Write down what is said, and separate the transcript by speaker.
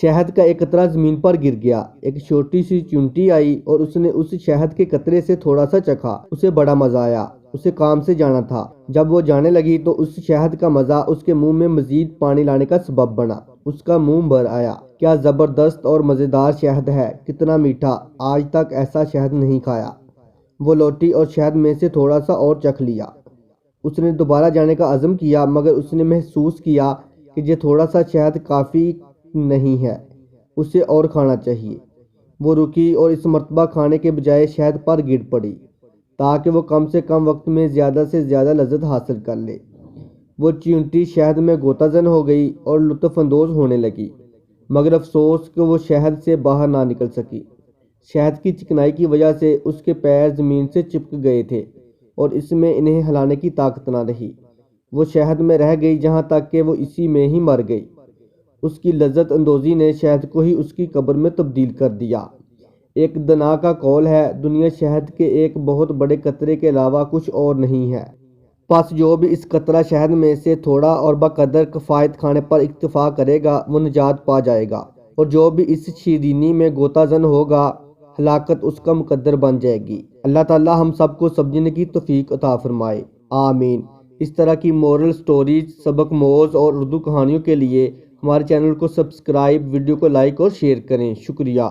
Speaker 1: شہد کا ایک قطرہ زمین پر گر گیا۔ ایک چھوٹی سی چیونٹی آئی اور اس نے اس شہد کے قطرے سے تھوڑا سا چکھا۔ اسے بڑا مزہ آیا۔ اسے کام سے جانا تھا۔ جب وہ جانے لگی تو اس شہد کا مزہ اس کے منہ میں مزید پانی لانے کا سبب بنا۔ اس کا منہ بھر آیا۔ کیا زبردست اور مزیدار شہد ہے، کتنا میٹھا، آج تک ایسا شہد نہیں کھایا۔ وہ لوٹی اور شہد میں سے تھوڑا سا اور چکھ لیا۔ اس نے دوبارہ جانے کا عزم کیا مگر اس نے محسوس کیا کہ یہ تھوڑا سا شہد کافی نہیں ہے، اسے اور کھانا چاہیے۔ وہ رکی اور اس مرتبہ کھانے کے بجائے شہد پر گر پڑی تاکہ وہ کم سے کم وقت میں زیادہ سے زیادہ لذت حاصل کر لے۔ وہ چیونٹی شہد میں غوطہ زن ہو گئی اور لطف اندوز ہونے لگی، مگر افسوس کہ وہ شہد سے باہر نہ نکل سکی۔ شہد کی چکنائی کی وجہ سے اس کے پیر زمین سے چپک گئے تھے اور اس میں انہیں ہلانے کی طاقت نہ رہی۔ وہ شہد میں رہ گئی جہاں تک کہ وہ اسی میں ہی مر گئی۔ اس کی لذت اندوزی نے شہد کو ہی اس کی قبر میں تبدیل کر دیا۔ ایک دنا کا قول ہے، دنیا شہد کے ایک بہت بڑے قطرے کے علاوہ کچھ اور نہیں ہے۔ پس جو بھی اس قطرہ شہد میں سے تھوڑا اور بقدر کفایت کھانے پر اکتفا کرے گا وہ نجات پا جائے گا، اور جو بھی اس شیرینی میں غوطہ زن ہوگا ہلاکت اس کا مقدر بن جائے گی۔ اللہ تعالی ہم سب کو سمجھنے کی توفیق عطا فرمائے، آمین۔ اس طرح کی مورل سٹوریز، سبق موز اور اردو کہانیوں کے لیے ہمارے چینل کو سبسکرائب، ویڈیو کو لائک اور شیئر کریں۔ شکریہ۔